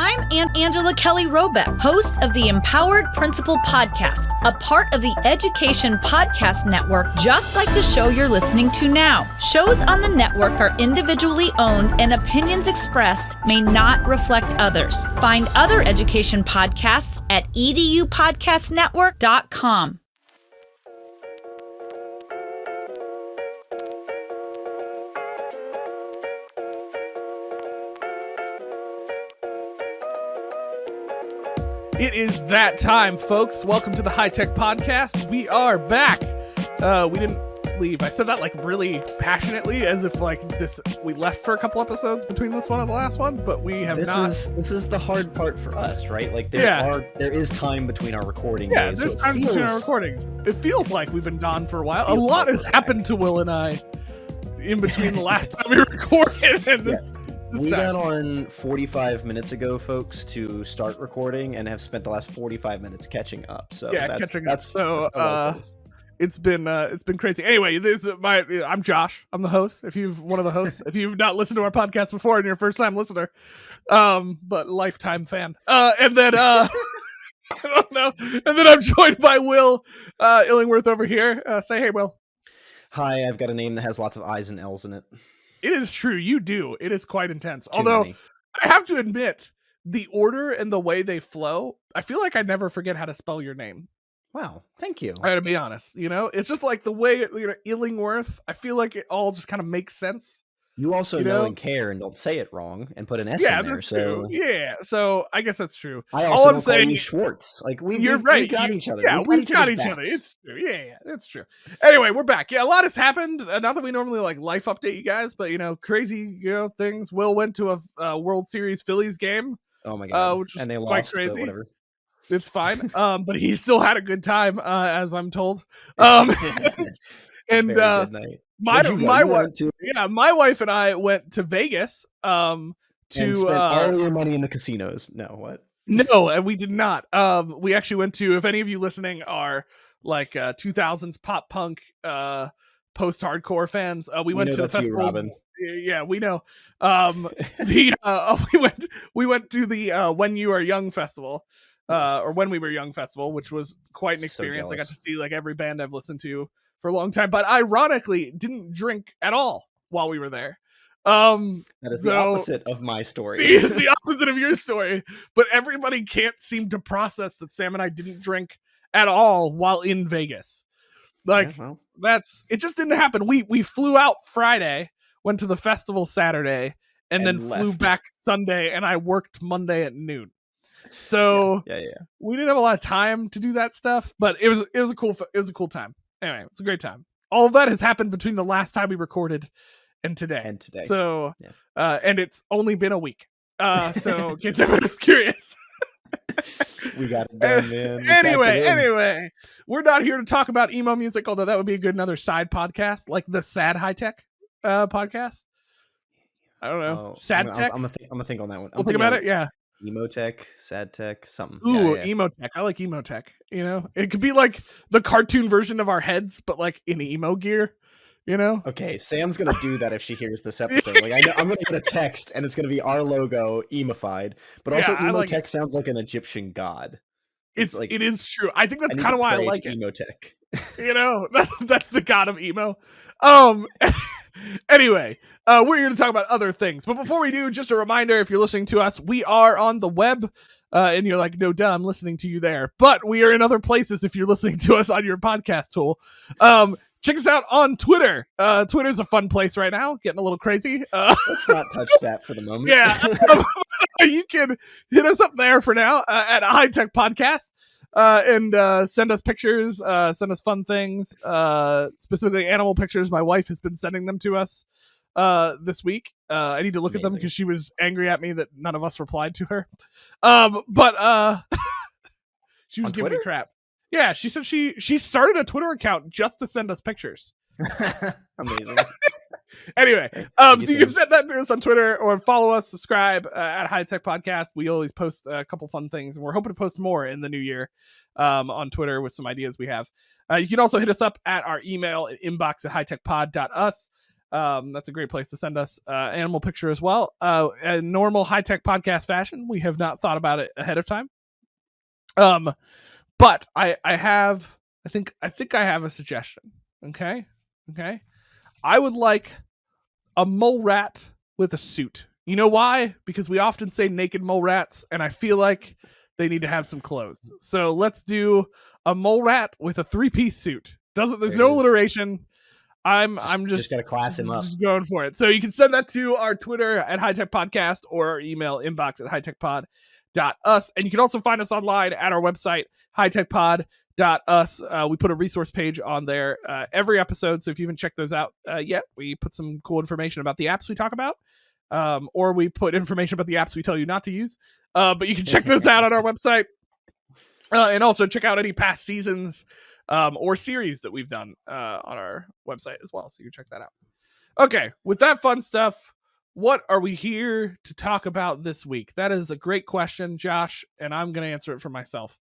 I'm Angela Kelly Robeck, host of the Empowered Principal Podcast, a part of the Education Podcast Network, just like the show you're listening to now. Shows on the network are individually owned and opinions expressed may not reflect others. Find other education podcasts at edupodcastnetwork.com. It is that time, folks. Welcome to the High Tech Podcast. We are back. We didn't leave. I said that like really passionately, as if like we left for a couple episodes between this one and the last one, but we have not. This is the hard part for us, right? Like there is time between our recording days. Yeah, there's so time between our recordings. It feels like we've been gone for a while. A lot has happened to Will and I in between the last time we recorded and this. We got on 45 minutes ago, folks, to start recording, and have spent the last 45 minutes catching up. So catching up. So it's been crazy. Anyway, I'm Josh. I'm the host. If you've not listened to our podcast before and you're a first time listener, but lifetime fan. And then I don't know. And then I'm joined by Will Illingworth over here. Say hey, Will. Hi. I've got a name that has lots of I's and L's in it. It is true. You do. It is quite intense. Although I have to admit, the order and the way they flow, I feel like I never forget how to spell your name. Wow. Thank you. I gotta be honest. It's just like the way, Illingworth, I feel like it all just kind of makes sense. You also know and care and don't say it wrong and put an S in there. That's true. Yeah, so I guess that's true. I also don't call you Schwartz. Like you're right. We got each other. Yeah, we've got each other. It's true. Yeah, it's true. Anyway, we're back. Yeah, a lot has happened. Not that we normally like life update you guys, but crazy things. Will went to a World Series Phillies game. Oh my god! Which was and they quite lost, crazy. But whatever. It's fine. But he still had a good time, as I'm told. And good night. my wife and I went to Vegas and spent all your money in the casinos. No, what? No, and we did not. We actually went to, if any of you listening are like 2000s pop punk post hardcore fans, we went to the festival. Robin. Yeah, we know. We went to the When You Are Young festival. Or When We Were Young festival, which was quite an experience. I got to see like every band I've listened to for a long time, but ironically didn't drink at all while we were there. That is the opposite of my story. It's the opposite of your story, but everybody can't seem to process that Sam and I didn't drink at all while in Vegas. Like it just didn't happen. We flew out Friday, went to the festival Saturday, and then flew back Sunday, and I worked Monday at noon. So we didn't have a lot of time to do that stuff, but it was a cool time. Anyway, it was a great time. All of that has happened between the last time we recorded and today. So and it's only been a week. So in case everyone's curious. We got it done, man. Anyway, we're not here to talk about emo music, although that would be a good another side podcast, like the Sad High Tech podcast. I don't know. Sad Tech. I'm gonna think on that one. We'll think about it. Yeah. Emo tech, sad tech, something. Ooh, emo tech. I like emo tech. It could be like the cartoon version of our heads, but like in emo gear. Okay, Sam's gonna do that if she hears this episode. Like I'm gonna get a text and it's gonna be our logo emified, but also emo tech sounds like an Egyptian god. It is true. I think that's kind of why I like it. Emo tech. That's the god of emo. Anyway, we're here to talk about other things. But before we do, just a reminder, if you're listening to us, we are on the web. And you're like, no, duh, I'm listening to you there. But we are in other places if you're listening to us on your podcast tool. Check us out on Twitter. Twitter's a fun place right now, getting a little crazy. Let's not touch that for the moment. Yeah. You can hit us up there for now at a High Tech Podcast. And send us pictures, send us fun things, specifically animal pictures. My wife has been sending them to us this week. I need to look at them because she was angry at me that none of us replied to her. But she was giving me crap. Yeah, she said she started a Twitter account just to send us pictures. Amazing. Anyway, so you can send that to us on Twitter or follow us, subscribe at High Tech Podcast. We always post a couple fun things, and we're hoping to post more in the new year on Twitter with some ideas we have. You can also hit us up at our email at inbox@hightechpod.us. That's a great place to send us animal picture as well. In normal high-tech podcast fashion, we have not thought about it ahead of time. But I think I have a suggestion. Okay. I would like a mole rat with a suit. You know why? Because we often say naked mole rats, and I feel like they need to have some clothes. So let's do a mole rat with a 3-piece suit. There's no alliteration. I'm just gotta class him up. Just going for it. So you can send that to our Twitter at High-Tech Podcast or our email inbox at hightechpod.us. And you can also find us online at our website, hightechpod.us. We put a resource page on there every episode. So if you haven't checked those out yet, we put some cool information about the apps we talk about. Or we put information about the apps we tell you not to use. But you can check those out on our website. And also check out any past seasons or series that we've done on our website as well. So you can check that out. Okay, with that fun stuff, what are we here to talk about this week? That is a great question, Josh, and I'm going to answer it for myself.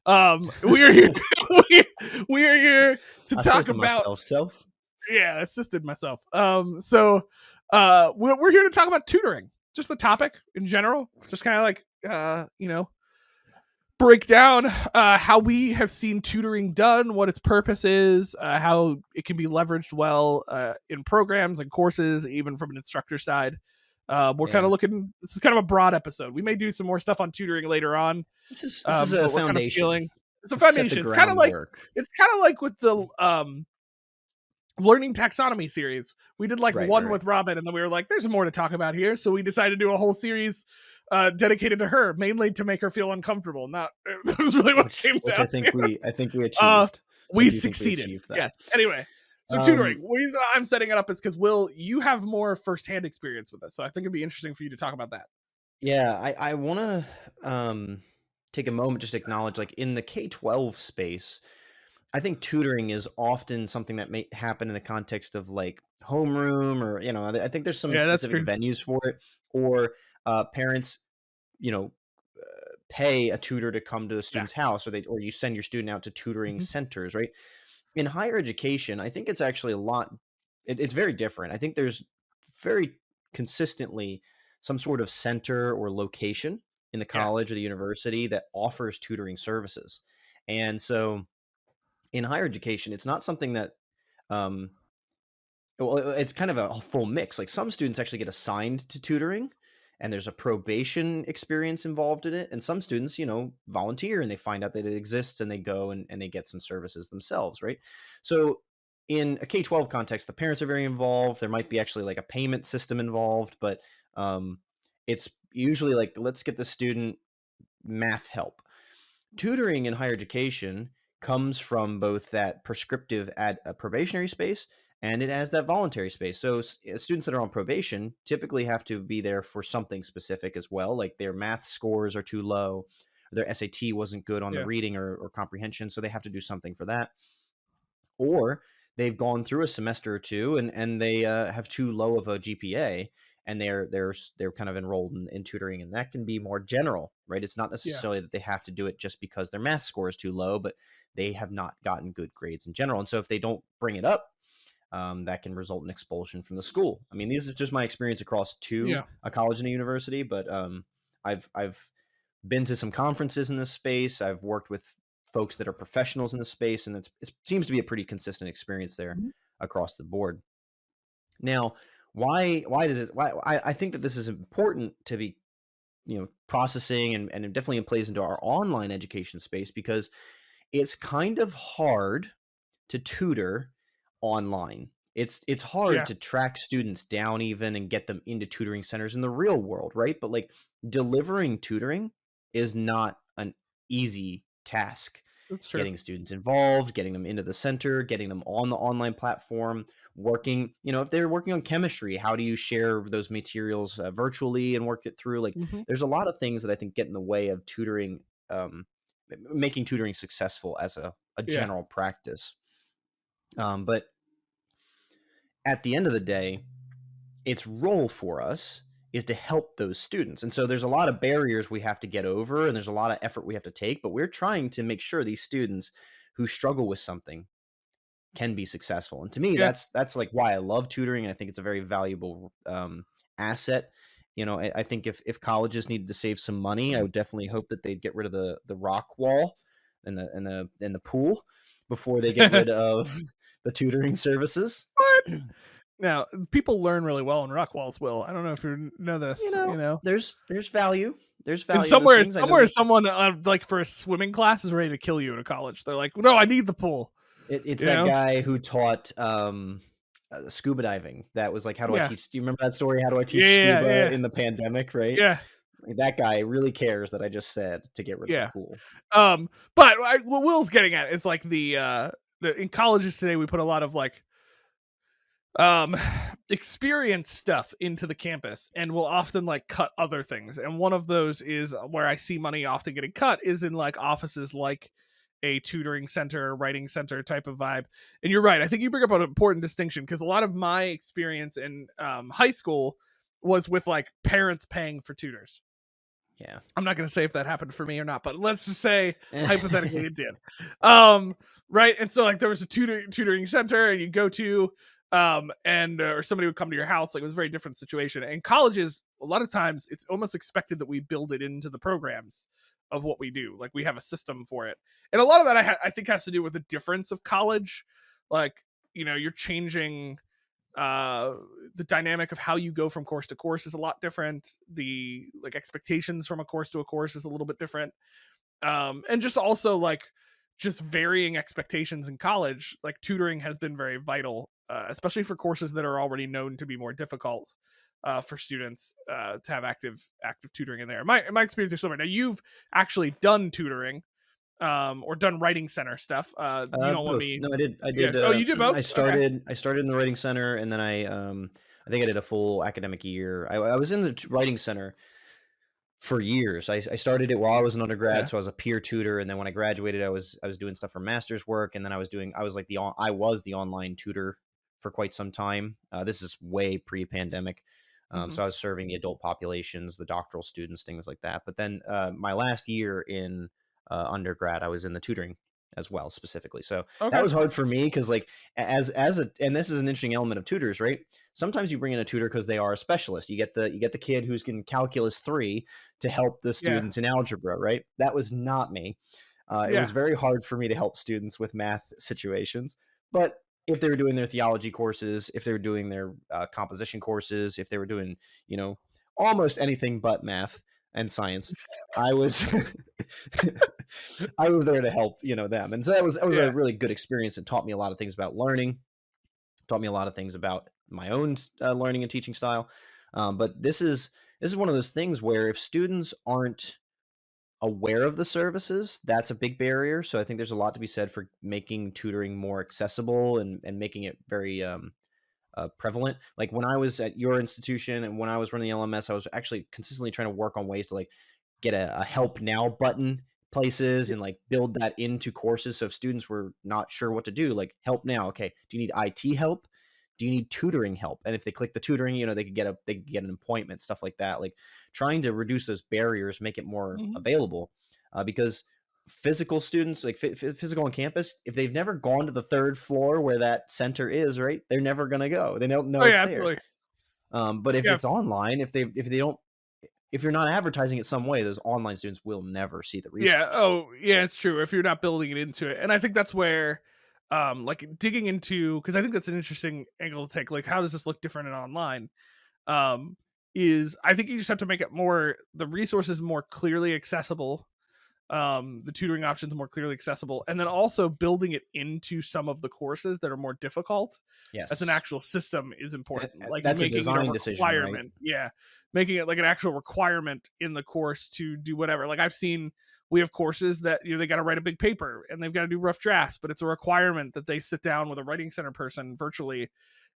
We are here. we are here to talk about myself. Yeah, assisted myself. So we're here to talk about tutoring, just the topic in general, just kind of like break down how we have seen tutoring done, what its purpose is, how it can be leveraged well in programs and courses, even from an instructor side. We're kind of looking. This is kind of a broad episode. We may do some more stuff on tutoring later on. This is a foundation. It's a foundation. It's kind of like with the learning taxonomy series. We did one with Robin, and then we were like, "There's more to talk about here," so we decided to do a whole series dedicated to her, mainly to make her feel uncomfortable. That was really what came down. I think we achieved. We succeeded. Yes. Anyway, so tutoring. The reason I'm setting it up is because Will, you have more firsthand experience with this, so I think it'd be interesting for you to talk about that. Yeah, I want to take a moment just to acknowledge, like in the K-12 space, I think tutoring is often something that may happen in the context of like homeroom, or I think there's some specific venues for it, or parents, pay a tutor to come to a student's house, or you send your student out to tutoring centers, right? In higher education, I think it's actually it's very different. I think there's very consistently some sort of center or location in the college or the university that offers tutoring services. And so in higher education, it's not something that, it's kind of a full mix. Like some students actually get assigned to tutoring, and there's a probation experience involved in it. And some students, volunteer and they find out that it exists and they go and they get some services themselves, right? So in a K-12 context, the parents are very involved. There might be actually like a payment system involved, but it's usually like, let's get the student math help. Tutoring in higher education comes from both that prescriptive at a probationary space, and it has that voluntary space. So students that are on probation typically have to be there for something specific as well, like their math scores are too low, or their SAT wasn't good on the reading or comprehension, so they have to do something for that. Or they've gone through a semester or two and they have too low of a GPA, and they're kind of enrolled in tutoring, and that can be more general, right? It's not necessarily that they have to do it just because their math score is too low, but they have not gotten good grades in general. And so if they don't bring it up, that can result in expulsion from the school. I mean, this is just my experience across a college and a university, but I've been to some conferences in this space. I've worked with folks that are professionals in the space, and it seems to be a pretty consistent experience there across the board. Now, why I think that this is important to be processing, and it definitely plays into our online education space, because it's kind of hard to tutor online. It's hard to track students down even and get them into tutoring centers in the real world, right? But like delivering tutoring is not an easy task. Getting students involved, getting them into the center, getting them on the online platform, working, if they're working on chemistry, how do you share those materials virtually and work it through? Like there's a lot of things that I think get in the way of tutoring, making tutoring successful as a general practice. But at the end of the day, its role for us is to help those students. And so there's a lot of barriers we have to get over, and there's a lot of effort we have to take, but we're trying to make sure these students who struggle with something can be successful. And to me, Yeah. that's like why I love tutoring. And I think it's a very valuable asset. I think if colleges needed to save some money, I would definitely hope that they'd get rid of the rock wall and the pool before they get rid of the tutoring services. What? Now, people learn really well in rock walls, Will. I don't know if you know this. There's value. There's And value in those things. someone like for a swimming class is ready to kill you in a college. They're like, no, I need the pool. It's that guy who taught scuba diving. That was like, how do I teach? Do you remember that story? How do I teach scuba in the pandemic? Right? Yeah. That guy really cares that I just said to get rid of the pool. But what Will's getting at is like the in colleges today we put a lot of like experience stuff into the campus, and we'll often like cut other things, and one of those is where I see money often getting cut is in like offices like a tutoring center, writing center type of vibe. And you're right, I think you bring up an important distinction, because a lot of my experience in high school was with like parents paying for tutors. Yeah, I'm not going to say if that happened for me or not, but let's just say hypothetically it did. Right, and so like there was a tutoring center, and you go to or somebody would come to your house. Like, it was a very different situation. And colleges, a lot of times it's almost expected that we build it into the programs of what we do. Like, we have a system for it, and a lot of that I think has to do with the difference of college. Like, you're changing the dynamic of how you go from course to course is a lot different. The like expectations from a course to a course is a little bit different, and just also like just varying expectations in college. Like, tutoring has been very vital, especially for courses that are already known to be more difficult for students to have active tutoring in there. My experience is similar. Now, you've actually done tutoring or done writing center stuff. You don't want me? No, I did. Yeah. You did both. I started in the writing center, and then I think I did a full academic year. I was in the writing center for years. I started it while I was an undergrad, so I was a peer tutor, and then when I graduated, I was doing stuff for master's work, and then I was the online tutor for quite some time. This is way pre-pandemic, so I was serving the adult populations, the doctoral students, things like that. But then my last year in undergrad, I was in the tutoring as well, specifically. So that was hard for me, because like and this is an interesting element of tutors, right? Sometimes you bring in a tutor because they are a specialist. You get the kid who's in calculus 3 to help the students in algebra, right? That was not me. It was very hard for me to help students with math situations. But if they were doing their theology courses, if they were doing their composition courses, if they were doing, almost anything but math and science, I was I was there to help, them. And so that was a really good experience. It taught me a lot of things about learning, taught me a lot of things about my own learning and teaching style. But this is one of those things where if students aren't aware of the services, that's a big barrier. So I think there's a lot to be said for making tutoring more accessible and making it very prevalent. Like, when I was at your institution and when I was running the LMS, I was actually consistently trying to work on ways to like get a help now button places and like build that into courses. So if students were not sure what to do, like, help now. Okay, do you need IT help? Do you need tutoring help? And if they click the tutoring, they could get an appointment, stuff like that. Like, trying to reduce those barriers, make it more available, because physical students, like physical on campus, if they've never gone to the 3rd floor where that center is, right, they're never gonna go. They don't know it's there. But if it's online, if you're not advertising it some way, those online students will never see the resource. It's true. If you're not building it into it, and I think that's where like digging into, because I think that's an interesting angle to take, like, how does this look different in online, is I think you just have to make it the resources more clearly accessible, the tutoring options more clearly accessible, and then also building it into some of the courses that are more difficult as an actual system is important. Like, that's making a design it a decision, requirement, right? Making it like an actual requirement in the course to do whatever. Like, I've seen we have courses that they got to write a big paper and they've got to do rough drafts, but it's a requirement that they sit down with a writing center person virtually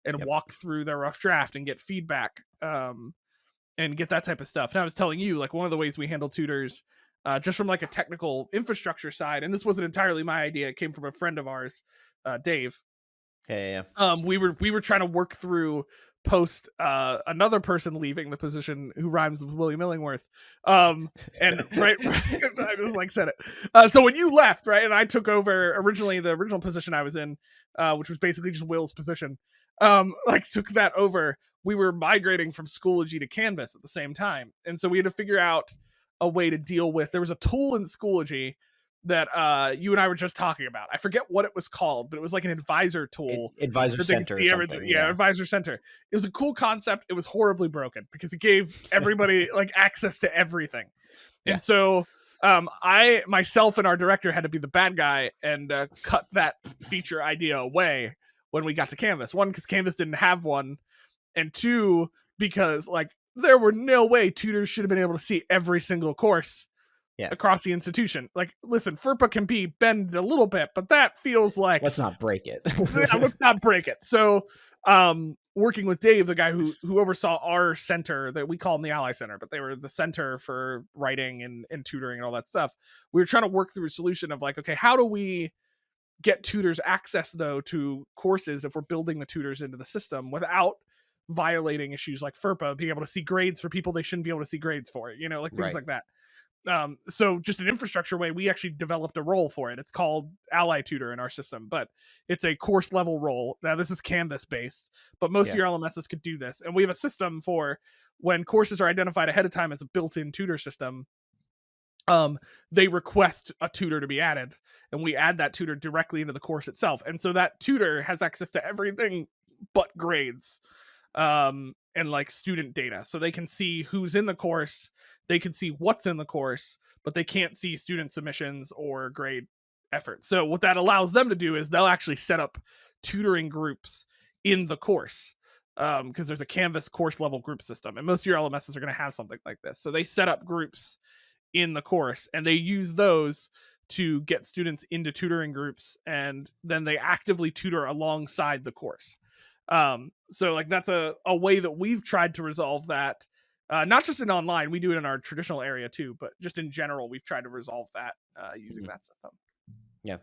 and walk through their rough draft and get feedback, and get that type of stuff. And I was telling you, like, one of the ways we handle tutors, just from like a technical infrastructure side, and this wasn't entirely my idea, it came from a friend of ours, Dave. Yeah. We were trying to work through post another person leaving the position who rhymes with William Illingworth. And right, I just like said it. So when you left, right, and I took over originally the original position I was in, which was basically just Will's position, like took that over. We were migrating from Schoology to Canvas at the same time, and so we had to figure out a way to deal with. There was a tool in Schoology that you and I were just talking about. I forget what it was called, but it was like an advisor tool. Advisor Center or something. Yeah, Advisor Center. It was a cool concept. It was horribly broken because it gave everybody like access to everything. Yeah. And so I myself and our director had to be the bad guy and cut that feature idea away when we got to Canvas. One, because Canvas didn't have one, and two, because like there were no way tutors should have been able to see every single course across the institution. Like, listen, FERPA can be bent a little bit, but that feels like let's not break it. Yeah, let's not break it. So working with Dave, the guy who oversaw our center, that we call them the Ally Center, but they were the center for writing and tutoring and all that stuff, we were trying to work through a solution of like, okay, how do we get tutors access though to courses if we're building the tutors into the system without violating issues like FERPA, being able to see grades for people they shouldn't be able to see grades for, you know, like things like that. So just an infrastructure way, we actually developed a role for it. It's called Ally Tutor in our system, but it's a course level role. Now this is Canvas based, but most of your LMSs could do this. And we have a system for when courses are identified ahead of time as a built-in tutor system. They request a tutor to be added, and we add that tutor directly into the course itself. And so that tutor has access to everything but grades. And like student data, so they can see who's in the course, they can see what's in the course, but they can't see student submissions or grade effort. So what that allows them to do is they'll actually set up tutoring groups in the course, because there's a Canvas course level group system, and most of your LMSs are going to have something like this. So they set up groups in the course, and they use those to get students into tutoring groups, and then they actively tutor alongside the course. So like that's a way that we've tried to resolve that, not just in online, we do it in our traditional area too, but just in general, we've tried to resolve that using that system. Yeah.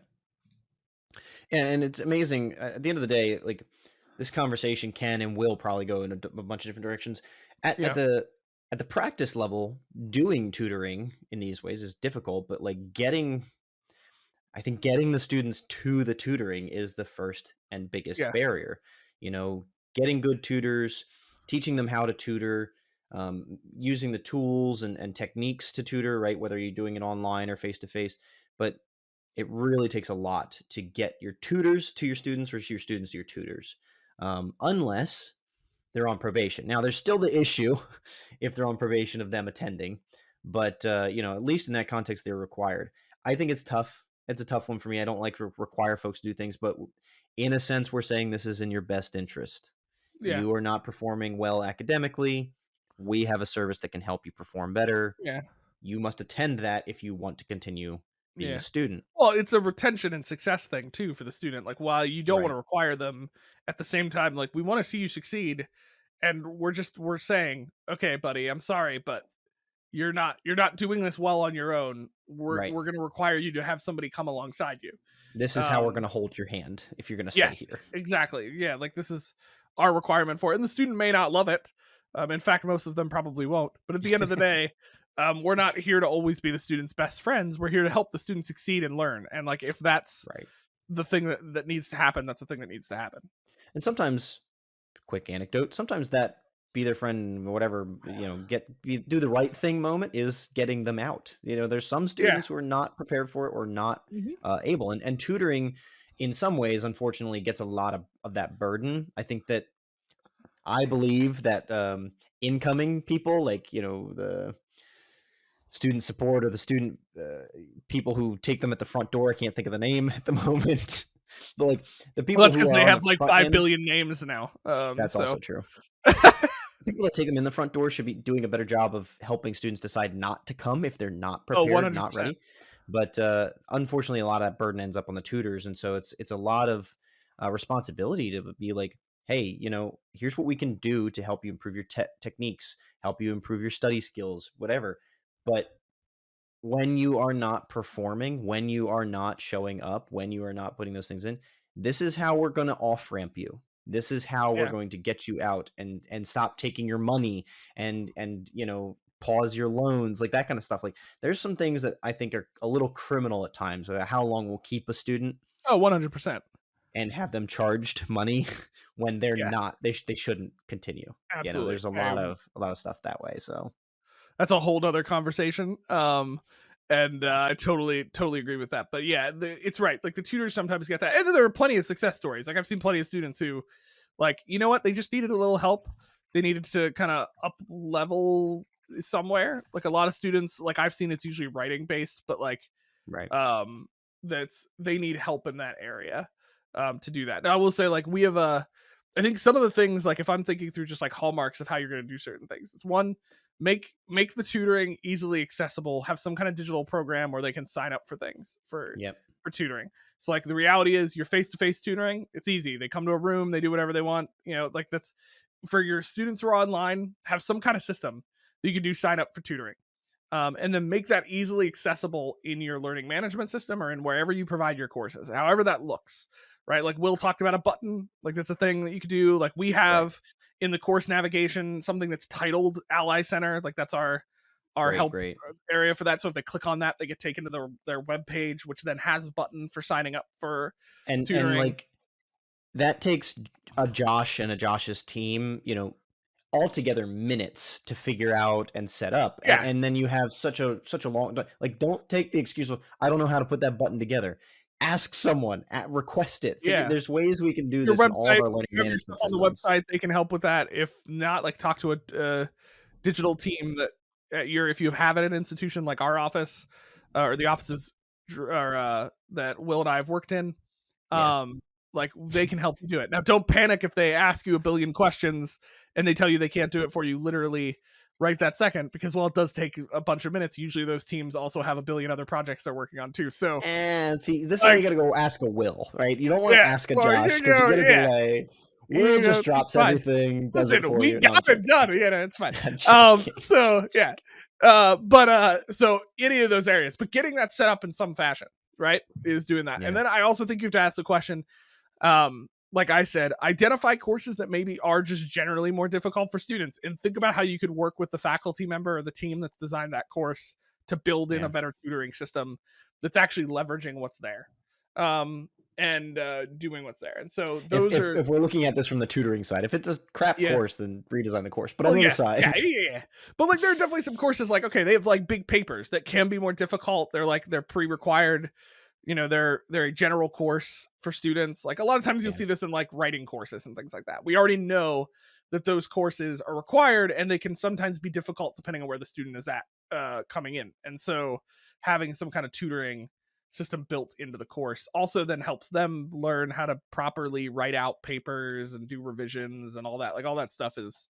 And it's amazing at the end of the day, like this conversation can and will probably go in a bunch of different directions at the practice level. Doing tutoring in these ways is difficult, but like getting the students to the tutoring is the first and biggest barrier. You know, getting good tutors, teaching them how to tutor, using the tools and techniques to tutor, right? Whether you're doing it online or face-to-face, but it really takes a lot to get your tutors to your students or your students to your tutors, unless they're on probation. Now, there's still the issue if they're on probation of them attending, but you know, at least in that context, they're required. I think it's tough. It's a tough one for me. I don't like to require folks to do things, but in a sense, we're saying this is in your best interest. Yeah. You are not performing well academically. We have a service that can help you perform better. Yeah. You must attend that if you want to continue being a student. Well, it's a retention and success thing too for the student. Like, while you don't want to require them, at the same time, like, we want to see you succeed, and we're saying, okay, buddy, I'm sorry, but you're not doing this well on your own. We're going to require you to have somebody come alongside you. This is how we're going to hold your hand if you're going to stay here. Exactly. Yeah, like this is our requirement for it. And the student may not love it. In fact, most of them probably won't. But at the end of the day, we're not here to always be the student's best friends. We're here to help the student succeed and learn. And like, if that's the thing that needs to happen, that's the thing that needs to happen. And sometimes, quick anecdote, sometimes that be their friend, whatever, you know, do the right thing moment is getting them out. You know, there's some students who are not prepared for it or not able. And tutoring in some ways, unfortunately, gets a lot of that burden. I believe that incoming people, like, you know, the student support or the student people who take them at the front door, I can't think of the name at the moment, but like the people, that's because they have like 5 billion names now. That's also true. People that take them in the front door should be doing a better job of helping students decide not to come if they're not prepared, not ready. But unfortunately, a lot of that burden ends up on the tutors, and so it's a lot of responsibility to be like, hey, you know, here's what we can do to help you improve your techniques, help you improve your study skills, whatever. But when you are not performing, when you are not showing up, when you are not putting those things in, this is how we're going to off-ramp you. This is how we're going to get you out and stop taking your money and pause your loans, like that kind of stuff. Like there's some things that I think are a little criminal at times about how long we'll keep a student. Oh, 100%. And have them charged money when they're Yes. not, they shouldn't continue. Absolutely. There's a lot of stuff that way. So that's a whole nother conversation. And I totally agree with that. But yeah, it's right. Like the tutors sometimes get that. And there are plenty of success stories. Like I've seen plenty of students who, like, you know what? They just needed a little help. They needed to kind of up level somewhere. Like a lot of students, like I've seen it's usually writing based, but like, they need help in that area to do that. Now I will say, like, we have I think some of the things, like if I'm thinking through just like hallmarks of how you're going to do certain things, it's one, make the tutoring easily accessible, have some kind of digital program where they can sign up for things for tutoring. So like the reality is your face-to-face tutoring, it's easy. They come to a room, they do whatever they want, like that's for your students who are online, have some kind of system that you can do sign up for tutoring. And then make that easily accessible in your learning management system or in wherever you provide your courses, however that looks, right? Like Will talked about a button, like that's a thing that you could do. Like we have in the course navigation, something that's titled Ally Center. Like that's our help area for that. So if they click on that, they get taken to their web page, which then has a button for signing up for tutoring. And like that takes a Josh and a Josh's team, altogether minutes to figure out and set up. And then you have such a long, like, don't take the excuse of, I don't know how to put that button together. Ask someone, request it. There's ways we can do this in all of our learning management systems. On the website, they can help with that. If not, like talk to a digital team that if you have at an institution like our office or the offices that Will and I have worked in, like they can help you do it. Now, don't panic if they ask you a billion questions and they tell you they can't do it for you literally right that second, because it does take a bunch of minutes. Usually those teams also have a billion other projects they're working on too. So and see, this way you gotta go ask a Will, right? You don't want to ask a Josh because you get a delay. Will just drops everything, does it for you. We got it done. It's fine. So any of those areas, but getting that set up in some fashion, right, is doing that. And then I also think you have to ask the question, like I said, identify courses that maybe are just generally more difficult for students and think about how you could work with the faculty member or the team that's designed that course to build in a better tutoring system that's actually leveraging what's there. And doing what's there. And so those if we're looking at this from the tutoring side, if it's a crap course, then redesign the course. But on the other side, but like there are definitely some courses like, okay, they have like big papers that can be more difficult. They're pre-required. They're a general course for students. Like a lot of times you'll see this in like writing courses and things like that. We already know that those courses are required and they can sometimes be difficult depending on where the student is at coming in. And so having some kind of tutoring system built into the course also then helps them learn how to properly write out papers and do revisions and all that. Like all that stuff is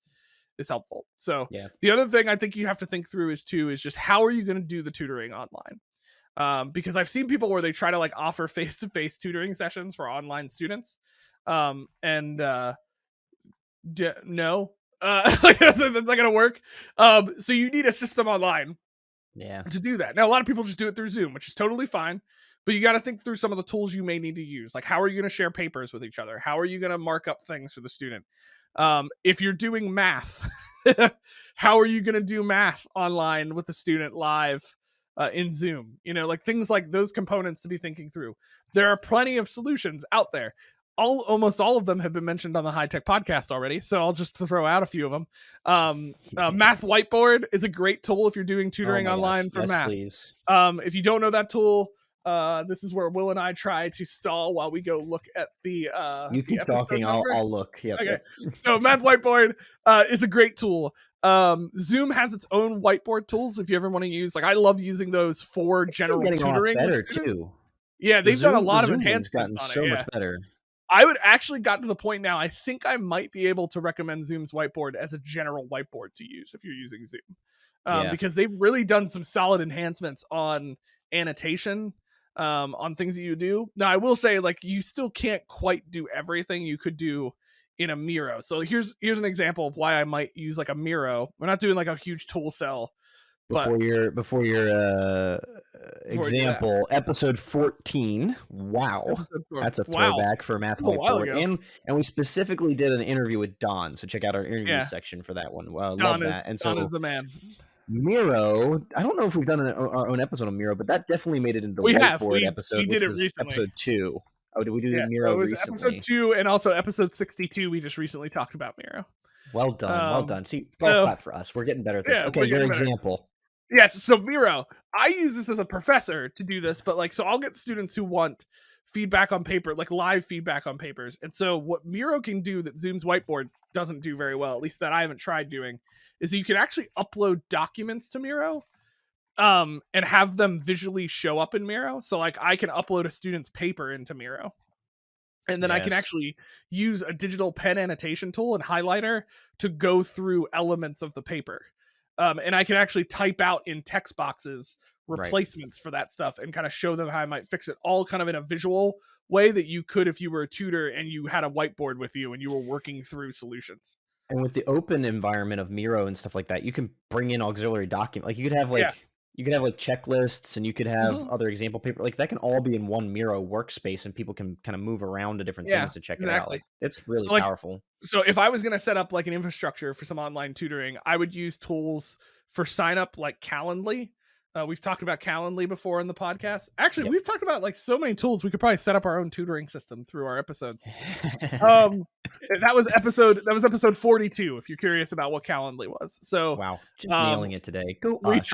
helpful. So the other thing I think you have to think through is just how are you going to do the tutoring online? Because I've seen people where they try to like offer face-to-face tutoring sessions for online students. No, that's not going to work. So you need a system online to do that. Now, a lot of people just do it through Zoom, which is totally fine, but you got to think through some of the tools you may need to use. Like, how are you going to share papers with each other? How are you going to mark up things for the student? If you're doing math, how are you going to do math online with the student live in Zoom? Like things like those components to be thinking through. There are plenty of solutions out there. Almost all of them have been mentioned on the High Tech podcast already, so I'll just throw out a few of them. Math Whiteboard is a great tool if you're doing tutoring online for math. Please. If you don't know that tool, this is where Will and I try to stall while we go look at the you keep talking, I'll look. Okay. So Math Whiteboard is a great tool. Zoom has its own whiteboard tools if you ever want to use. Like I love using those for general tutoring. Better too. Yeah, they've done a lot of enhancements on it. So much better. I would actually got to the point now, I think I might be able to recommend Zoom's whiteboard as a general whiteboard to use if you're using Zoom. Because they've really done some solid enhancements on annotation, on things that you do. Now, I will say, like, you still can't quite do everything you could do in a Miro. So here's an example of why I might use like a Miro. We're not doing like a huge tool cell. Before you're example, episode 14. Wow. Episode 4. That's a Wow. throwback for Math That was a while Whiteboard. ago. And we specifically did an interview with Don. So check out our interview Yeah. section for that one. Love Don that. And Don so is the man. Miro, I don't know if we've done our own episode on Miro, but that definitely made it into the We have. whiteboard We episode, did which it was recently. episode 2. Oh, did we do Yeah, Miro so it was recently? episode 2 and also episode 62. We just recently talked about Miro. Well done. Well done. See, golf clap for us. We're getting better at this. Yeah, Okay, your example. Yes, so Miro, I use this as a professor to do this, but so I'll get students who want feedback on paper, like live feedback on papers. And so what Miro can do that Zoom's whiteboard doesn't do very well, at least that I haven't tried doing, is you can actually upload documents to Miro and have them visually show up in Miro. So like I can upload a student's paper into Miro. And then I can actually use a digital pen annotation tool and highlighter to go through elements of the paper. And I can actually type out in text boxes replacements for that stuff and kind of show them how I might fix it, all kind of in a visual way that you could if you were a tutor and you had a whiteboard with you and you were working through solutions. And with the open environment of Miro and stuff like that, you can bring in auxiliary document. Like you could have you could have like checklists and you could have other example paper. Like that can all be in one Miro workspace and people can kind of move around to different things to check it out. Like, it's really powerful. So if I was going to set up like an infrastructure for some online tutoring, I would use tools for sign up like Calendly. We've talked about Calendly before in the podcast. Actually, we've talked about like so many tools. We could probably set up our own tutoring system through our episodes. That was episode 42. If you're curious about what Calendly was, so wow, just nailing it today. Go we us.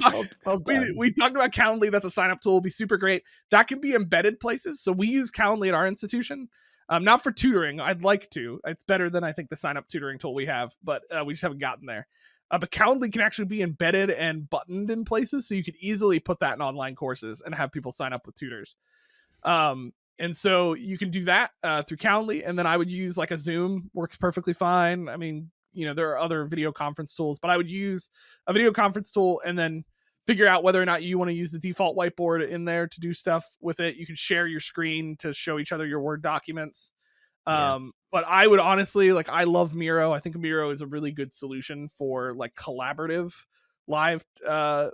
We talked about Calendly. That's a sign up tool. It'll be super great. That can be embedded places. So we use Calendly at our institution. Not for tutoring. I'd like to. It's better than I think the sign up tutoring tool we have, but we just haven't gotten there. But Calendly can actually be embedded and buttoned in places, so you could easily put that in online courses and have people sign up with tutors. And so you can do that through Calendly, and then I would use like a Zoom, works perfectly fine. I mean, there are other video conference tools, but I would use a video conference tool and then figure out whether or not you want to use the default whiteboard in there to do stuff with it. You can share your screen to show each other your Word documents. But I would honestly, like, I love Miro. I think Miro is a really good solution for like collaborative live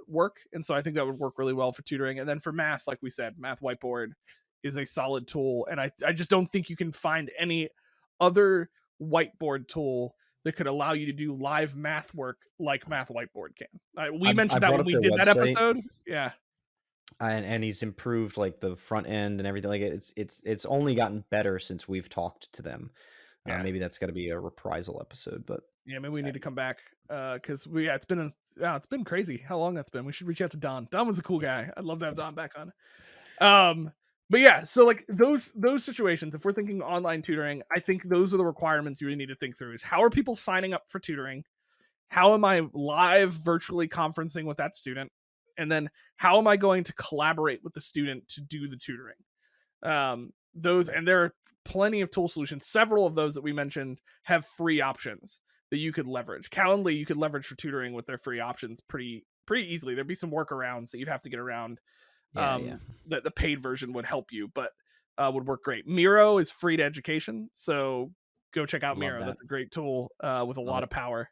work. And so I think that would work really well for tutoring. And then for math, like we said, Math Whiteboard is a solid tool. And I just don't think you can find any other whiteboard tool that could allow you to do live math work like Math Whiteboard can. We mentioned that when we did that episode. Yeah. And he's improved like the front end and everything. Like it's only gotten better since we've talked to them. Maybe that's got to be a reprisal episode, but maybe we need to come back because it's been crazy how long that's been. We should reach out to Don. Don was a cool guy. I'd love to have Don back on. But yeah, so like those situations, if we're thinking online tutoring, I think those are the requirements you really need to think through: is how are people signing up for tutoring? How am I live virtually conferencing with that student? And then how am I going to collaborate with the student to do the tutoring? And there are plenty of tool solutions. Several of those that we mentioned have free options that you could leverage. Calendly, you could leverage for tutoring with their free options pretty easily. There'd be some workarounds that you'd have to get around. That the paid version would help you, but would work great. Miro is free to education, so go check out Miro. That's a great tool with a lot of power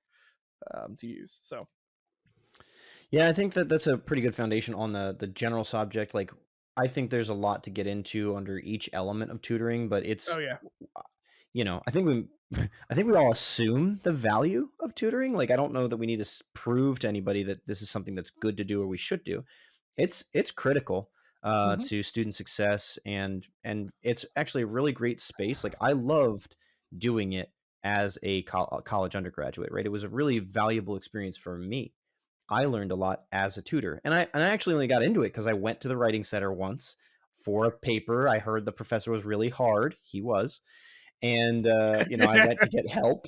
to use. So yeah, I think that's a pretty good foundation on the general subject. Like, I think there's a lot to get into under each element of tutoring, but it's I think we all assume the value of tutoring. Like, I don't know that we need to prove to anybody that this is something that's good to do or we should do. It's critical to student success, and it's actually a really great space. Like, I loved doing it as a college undergraduate, right? It was a really valuable experience for me. I learned a lot as a tutor, and I actually only got into it because I went to the writing center once for a paper. I heard the professor was really hard. He was. And, I went to get help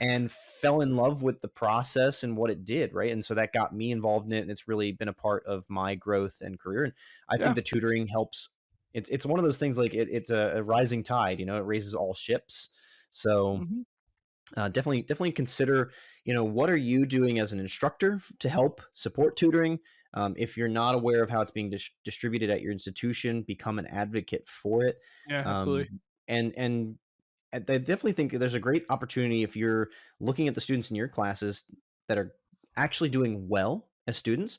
and fell in love with the process and what it did. Right. And so that got me involved in it. And it's really been a part of my growth and career. And I think the tutoring helps. It's one of those things, like it's a rising tide, it raises all ships. So definitely consider, what are you doing as an instructor to help support tutoring? If you're not aware of how it's being distributed at your institution, become an advocate for it. Yeah, absolutely. And I definitely think there's a great opportunity if you're looking at the students in your classes that are actually doing well as students.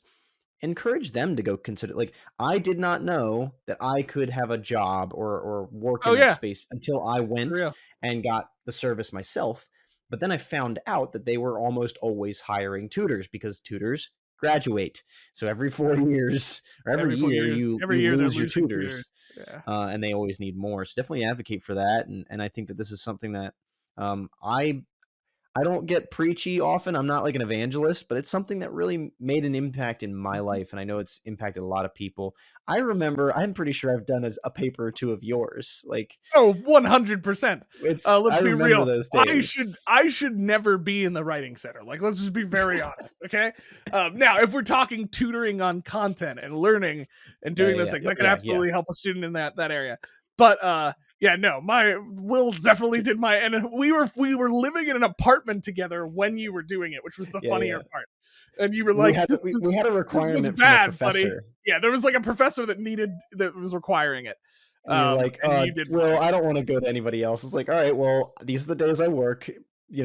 encourage them to go consider. Like, I did not know that I could have a job or work Oh in that yeah, space until I for went real. and got the service myself. But then I found out that they were almost always hiring tutors because tutors graduate. So every 4 years or every Every 4 year, years, you every you year they're lose your losing tutors. tutors, Yeah. and they always need more. So definitely advocate for that. And I think that this is something that I don't get preachy often. I'm not like an evangelist, but it's something that really made an impact in my Mhm. life. And I know it's impacted a lot of people. I remember, I'm pretty sure I've done a paper or two of yours. Like, Oh, 100%. I Let's be remember real. those I days. should I should never be in the writing center. Like, let's just be very honest, okay? Now, if we're talking tutoring on content and learning and Yeah, doing yeah, those yeah. things, Oh, I could yeah. absolutely help a student in that area. But yeah, no, my Will definitely did my, and we were living in an apartment together when you were doing it, which was the Yeah, funnier yeah. part. And you were We like, had we had a this was requirement from a bad, buddy. professor. Yeah, there was like a professor that was requiring it. And you're like, And you did well, fine. I don't want to go to anybody else. It's like, all right, well, these are the days I work.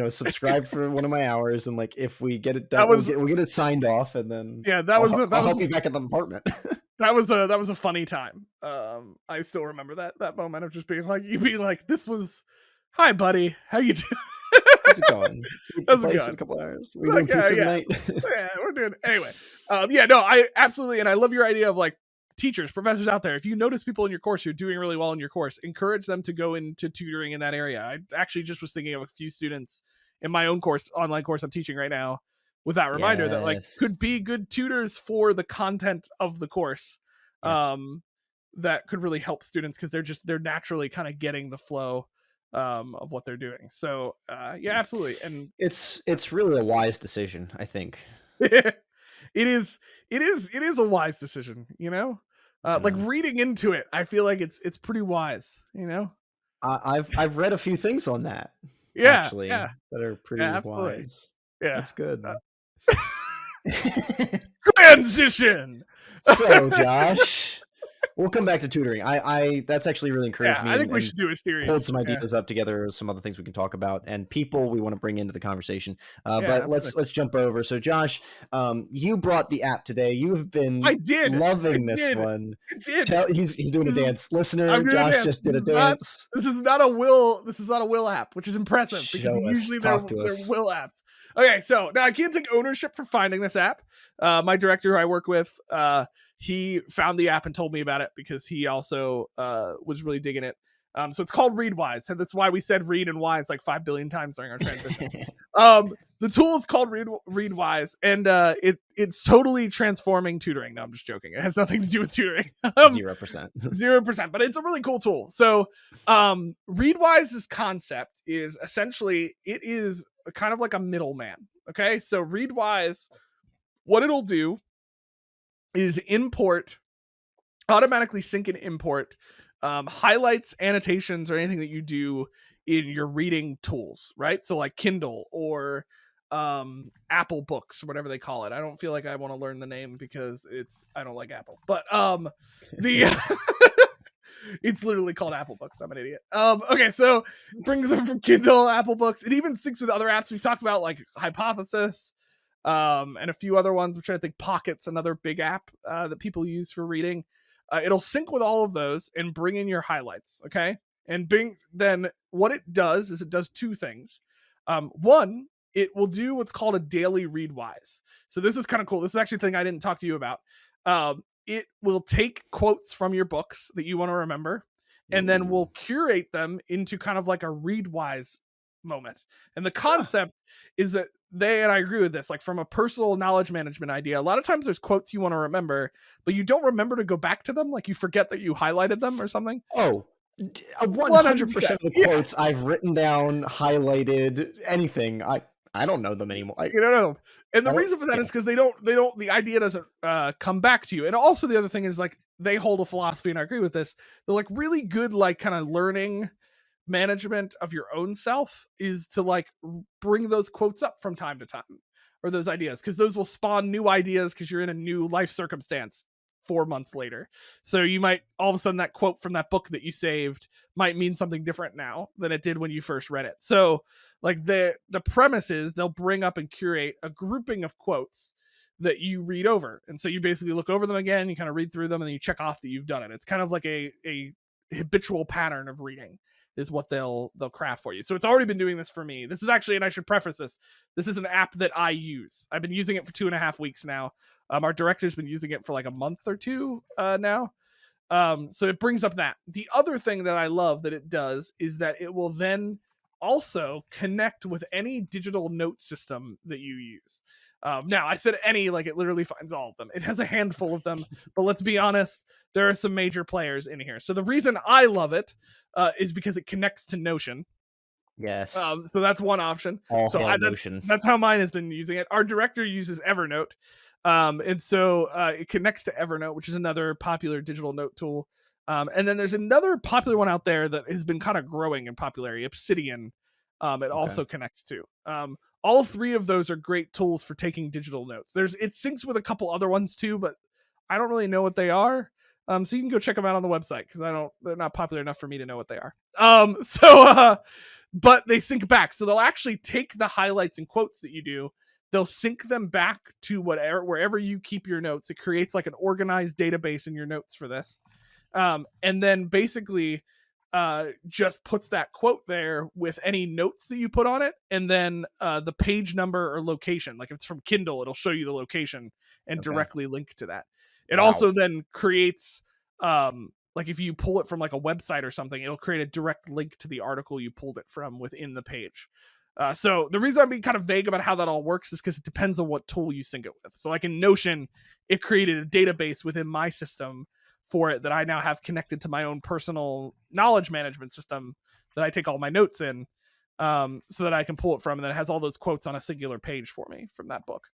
Subscribe for one of my hours, and like if we get it That done, was we'll get it signed off, and then Yeah, that was I'll help you back at the apartment. that was a funny time. I still remember that moment of just being like, you being like, this was, hi buddy, how you doing? How's it going? See you at the How's it place in going? a couple hours. We doing Like, pizza yeah, tonight? yeah, we're doing anyway. Yeah, no, I absolutely, and I love your idea of like teachers, professors out there. If you notice people in your course who are doing really well in your course, encourage them to go into tutoring in that area. I actually just was thinking of a few students in my own course, online course I'm teaching right now, with that reminder that like Yes. could be good tutors for the content of the course. Yeah. That could really help students because they're naturally kind of getting the flow of what they're doing. So yeah, absolutely. And It's really a wise decision, I think. it is a wise decision, you know? Like Yeah. reading into it, I feel like it's pretty wise, you know? I've read a few things on that Yeah, actually yeah, that are yeah, pretty absolutely. wise. Yeah. That's good. Transition. So, Josh, we'll come back to tutoring. I that's actually really encouraged Yeah, me I think we and should do a pulled series. some Yeah, ideas up together, some other things we can talk about, and people we want to bring into the conversation. yeah, But absolutely. let's jump over. So, Josh, you brought the app today. You have I been did. I loving this did. one. I did. He's doing a This is, dance. Listener, I'm doing a Josh dance. just did a dance. This is not a will app, which is impressive because Show us. usually Talk to they're us. will apps. Okay, so now I can't take ownership for finding this app. My director who I work with, he found the app and told me about it because he also was really digging it. So it's called Readwise, and that's why we said read and wise like 5 billion times during our transition. The tool is called Readwise, and it's totally transforming tutoring. No, I'm just joking. It has nothing to do with tutoring. 0%. 0%, but it's a really cool tool. So Readwise's concept is essentially it is kind of like a middleman. Okay, so Readwise, what it'll do is automatically sync and import highlights, annotations, or anything that you do in your reading tools, right? So like Kindle or Apple Books or whatever they call it. I don't feel like I want to learn the name because I don't like Apple. But the it's literally called Apple Books. I'm an idiot. Okay, so brings them from Kindle, Apple Books. It even syncs with other apps we've talked about, like Hypothesis, and a few other ones. I'm trying to think. Pocket's another big app that people use for reading. It'll sync with all of those and bring in your highlights. Okay, and then what it does is it does two things. One, it will do what's called a daily readwise. So this is kind of cool. This is actually a thing I didn't talk to you about. It will take quotes from your books that you want to remember, and then Ooh. will curate them into kind of like a readwise moment. And the concept is that and I agree with this, like from a personal knowledge management idea, a lot of times there's quotes you want to remember, but you don't remember to go back to them. Like you forget that you highlighted them or something. Oh, 100%. 100% of the Yeah. quotes I've written down, highlighted, anything. I don't know them anymore. You don't know. And the I don't- reason for that yeah. is because the idea doesn't come back to you. And also the other thing is like they hold a philosophy, and I agree with this. They're like really good, like kind of learning management of your own self is to like bring those quotes up from time to time, or those ideas, because those will spawn new ideas because you're in a new life circumstance 4 months later. So you might all of a sudden that quote from that book that you saved might mean something different now than it did when you first read it. So like the premise is they'll bring up and curate a grouping of quotes that you read over. And so you basically look over them again, you kind of read through them, and then you check off that you've done it. It's kind of like a habitual pattern of reading is what they'll craft for you. So it's already been doing this for me. This is actually, and I should preface this is an app that I use. I've been using it for 2.5 weeks now. Our director's been using it for like a month or two now. So it brings up that. The other thing that I love that it does is that it will then also connect with any digital note system that you use. Now, I said any, like it literally finds all of them. It has a handful of them, but let's be honest, there are some major players in here. So the reason I love it is because it connects to Notion. Yes. So that's one option. All so hail Notion. That's how mine has been using it. Our director uses Evernote. And so it connects to Evernote, which is another popular digital note tool. And then there's another popular one out there that has been kind of growing in popularity, Obsidian. It also connects to. All three of those are great tools for taking digital notes. It syncs with a couple other ones too, but I don't really know what they are. So you can go check them out on the website because they're not popular enough for me to know what they are. But they sync back. So they'll actually take the highlights and quotes that you do. They'll sync them back to wherever you keep your notes. It creates like an organized database in your notes for this. And then basically just puts that quote there with any notes that you put on it. And then the page number or location. Like if it's from Kindle, it'll show you the location and directly link to that. It also then creates, like if you pull it from like a website or something, it'll create a direct link to the article you pulled it from within the page. So the reason I'm being kind of vague about how that all works is because it depends on what tool you sync it with. So like in Notion, it created a database within my system for it that I now have connected to my own personal knowledge management system that I take all my notes in, so that I can pull it from, and then it has all those quotes on a singular page for me from that book.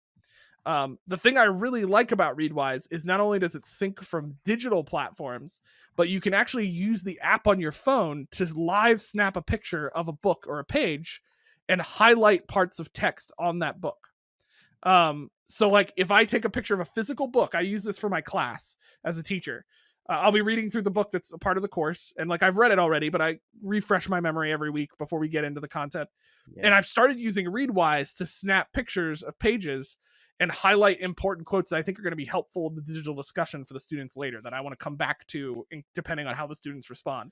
The thing I really like about Readwise is not only does it sync from digital platforms, but you can actually use the app on your phone to live snap a picture of a book or a page and highlight parts of text on that book. So like if I take a picture of a physical book, I use this for my class as a teacher. I'll be reading through the book that's a part of the course. And like I've read it already, but I refresh my memory every week before we get into the content. Yeah. And I've started using Readwise to snap pictures of pages and highlight important quotes that I think are going to be helpful in the digital discussion for the students later that I want to come back to depending on how the students respond.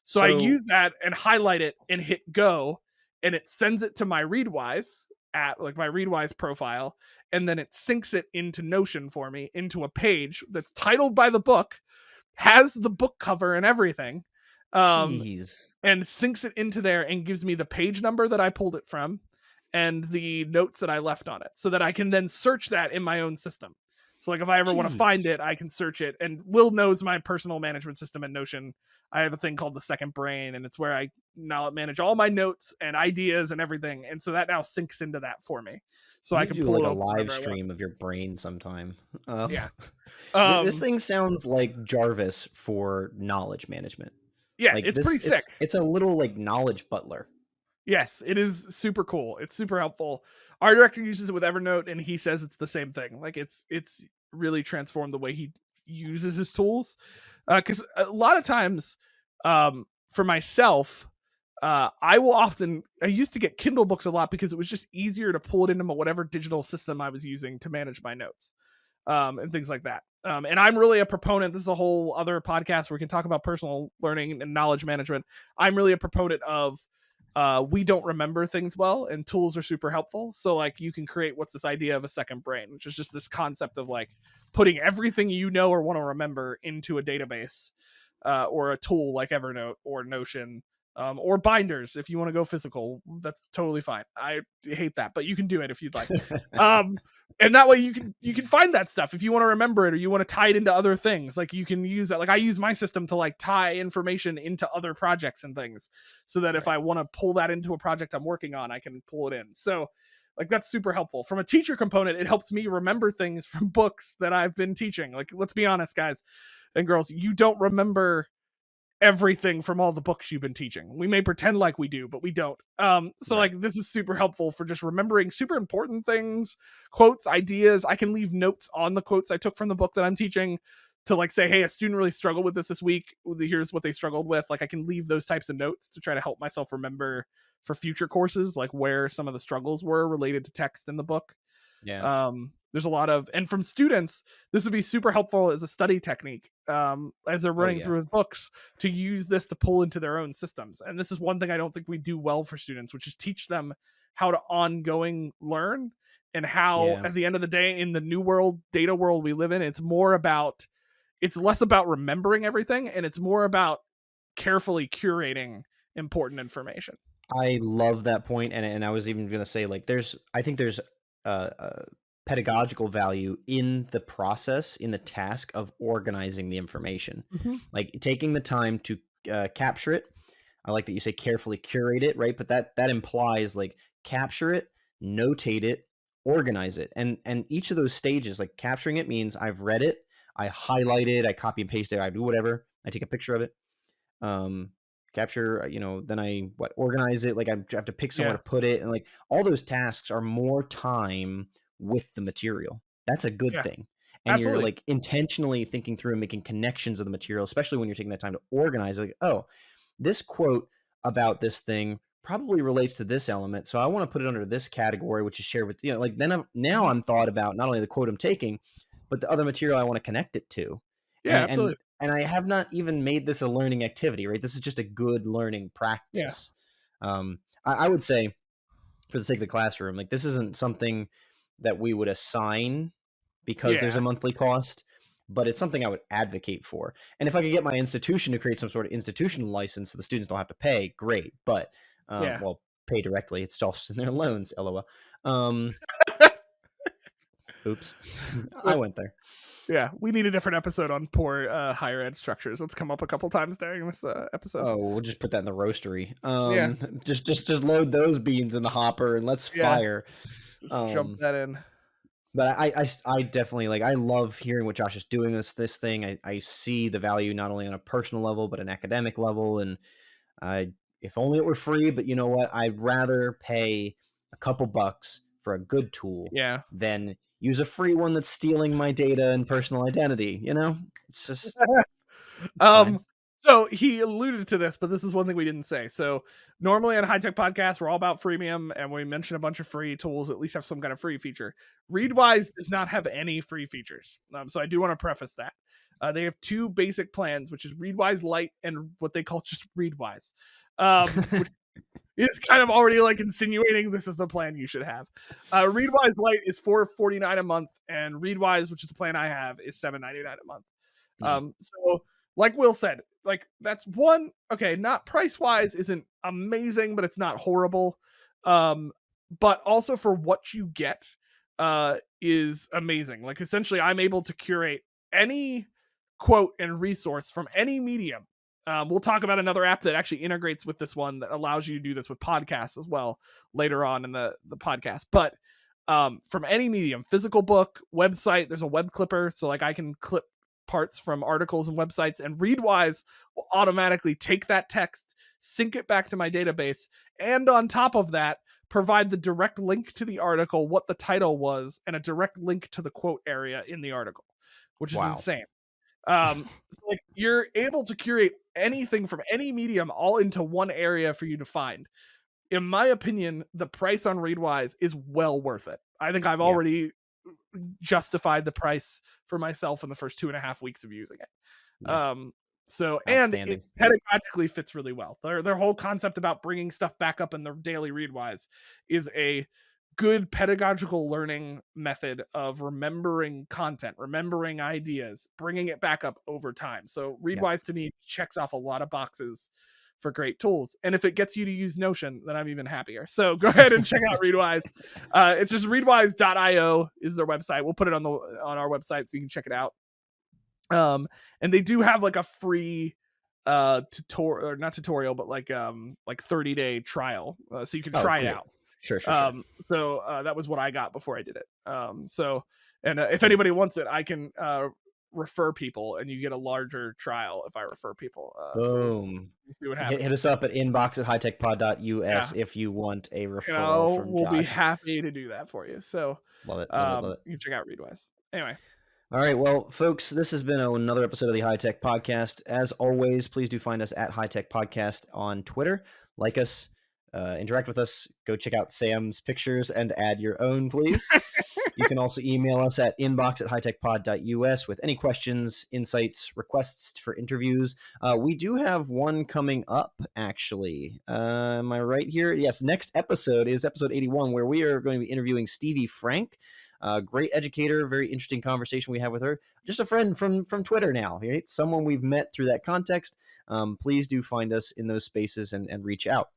So I use that and highlight it and hit go, and it sends it to my Readwise at like my Readwise profile, and then it syncs it into Notion for me into a page that's titled by the book, has the book cover and everything, and syncs it into there and gives me the page number that I pulled it from and the notes that I left on it, so that I can then search that in my own system. So like if I ever want to find it, I can search it. And Will knows my personal management system in Notion. I have a thing called the second brain, and it's where I now manage all my notes and ideas and everything. And so that now syncs into that for me. So I can do pull like a live stream of your brain sometime. Yeah. This thing sounds like Jarvis for knowledge management. Yeah, like it's pretty sick. It's a little like knowledge butler. Yes, it is super cool. It's super helpful. Our director uses it with Evernote, and he says it's the same thing. Like it's really transformed the way he uses his tools. Because a lot of times, for myself, I used to get Kindle books a lot because it was just easier to pull it into whatever digital system I was using to manage my notes, and things like that. And I'm really a proponent. This is a whole other podcast where we can talk about personal learning and knowledge management. I'm really a proponent of we don't remember things well, and tools are super helpful. So like you can create what's this idea of a second brain, which is just this concept of like putting everything you know or want to remember into a database, or a tool like Evernote or Notion, or binders. If you want to go physical, that's totally fine. I hate that, but you can do it if you'd like. And that way you can find that stuff if you want to remember it, or you want to tie it into other things. Like you can use that. Like I use my system to like tie information into other projects and things, so that if I want to pull that into a project I'm working on, I can pull it in. So like that's super helpful. From a teacher component, it helps me remember things from books that I've been teaching. Like let's be honest, guys and girls, you don't remember everything from all the books you've been teaching. We may pretend like we do, but we don't. So like this is super helpful for just remembering super important things, quotes, ideas. I can leave notes on the quotes I took from the book that I'm teaching to like say, hey, a student really struggled with this week. Here's what they struggled with. Like I can leave those types of notes to try to help myself remember for future courses, like where some of the struggles were related to text in the book. Yeah. There's a lot of, and from students, this would be super helpful as a study technique, as they're running through books, to use this to pull into their own systems. And this is one thing I don't think we do well for students, which is teach them how to ongoing learn, and how at the end of the day, in the new world, data world we live in, it's less about remembering everything, and it's more about carefully curating important information. I love that point, and I was even going to say, like, I think there's a pedagogical value in the process, in the task of organizing the information, like taking the time to capture it. I like that you say carefully curate it, right? But that implies like capture it, notate it, organize it, and each of those stages, like capturing it means I've read it, I highlight it, I copy and paste it, I do whatever, I take a picture of it. Capture, then I organize it, like I have to pick somewhere to put it, and like all those tasks are more time with the material. That's a good thing. And Absolutely. You're like intentionally thinking through and making connections of the material, especially when you're taking that time to organize, like, oh, this quote about this thing probably relates to this element, so I want to put it under this category, which is shared with, like, then now I'm thought about not only the quote I'm taking, but the other material I want to connect it to. Absolutely. And I have not even made this a learning activity, right? This is just a good learning practice. I would say, for the sake of the classroom, like, this isn't something that we would assign because there's a monthly cost, but it's something I would advocate for. And if I could get my institution to create some sort of institutional license so the students don't have to pay, great. But, well, pay directly. It's just in their loans, LOL. Oops. I went there. Yeah, we need a different episode on poor higher ed structures. That's come up a couple times during this episode. Oh, we'll just put that in the roastery. Just load those beans in the hopper and let's fire. Just jump that in. But I definitely, like, I love hearing what Josh is doing this thing. I see the value not only on a personal level but an academic level. And if only it were free. But you know what? I'd rather pay a couple bucks for a good tool than use a free one that's stealing my data and personal identity. It's just so he alluded to this, but this is one thing we didn't say. So normally on High Tech Podcast, we're all about freemium, and we mention a bunch of free tools, at least have some kind of free feature. Readwise does not have any free features. So I do want to preface that. They have two basic plans, which is Readwise Lite and what they call just Readwise. Which is kind of already like insinuating this is the plan you should have. Readwise Lite is $4.49 a month, and Readwise, which is the plan I have, is $7.99 a month. So like Will said, like that's one, okay, not price wise isn't amazing, but it's not horrible. But also for what you get is amazing. Like essentially I'm able to curate any quote and resource from any medium. We'll talk about another app that actually integrates with this one that allows you to do this with podcasts as well later on in the podcast. But from any medium, physical book, website, there's a web clipper. So like I can clip parts from articles and websites, and Readwise will automatically take that text, sync it back to my database, and on top of that, provide the direct link to the article, what the title was, and a direct link to the quote area in the article, which is insane. So like you're able to curate anything from any medium all into one area for you to find. In my opinion, the price on Readwise is well worth it. I think I've already justified the price for myself in the first 2.5 weeks of using it. So, and it pedagogically fits really well. Their whole concept about bringing stuff back up in the daily Readwise is a good pedagogical learning method of remembering content, remembering ideas, bringing it back up over time. So Readwise to me checks off a lot of boxes for great tools. And if it gets you to use Notion, then I'm even happier. So go ahead and check out Readwise. It's just readwise.io is their website. We'll put it on our website so you can check it out. And they do have like a free tutorial, or not tutorial, but like 30-day trial. So you can try it out. Sure. So that was what I got before I did it. If anybody wants it, I can refer people, and you get a larger trial if I refer people. Boom. So we'll see what happens. Hit us up at inbox@hightechpod.us if you want a referral from Josh. We'll be happy to do that for you. So love it. You can check out Readwise. Anyway. All right, well, folks, this has been another episode of the High Tech Podcast. As always, please do find us at High Tech Podcast on Twitter. Like us, interact with us, go check out Sam's pictures and add your own, please. You can also email us at inbox@hightechpod.us with any questions, insights, requests for interviews. We do have one coming up, actually. Am I right here? Yes, next episode is episode 81, where we are going to be interviewing Stevie Frank. Great educator, very interesting conversation we have with her. Just a friend from Twitter now, right? Someone we've met through that context. Please do find us in those spaces and reach out.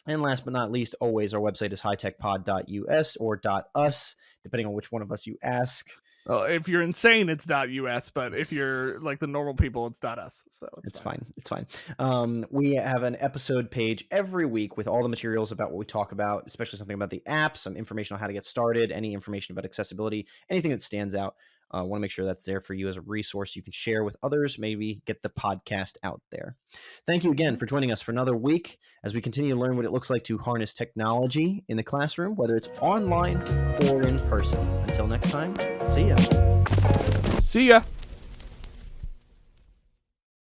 And last but not least, always, our website is hightechpod.us or .us, depending on which one of us you ask. Well, if you're insane, it's .us, but if you're like the normal people, it's .us. So it's fine. It's fine. We have an episode page every week with all the materials about what we talk about, especially something about the app, some information on how to get started, any information about accessibility, anything that stands out. I want to make sure that's there for you as a resource you can share with others, maybe get the podcast out there. Thank you again for joining us for another week as we continue to learn what it looks like to harness technology in the classroom, whether it's online or in person. Until next time, see ya. See ya.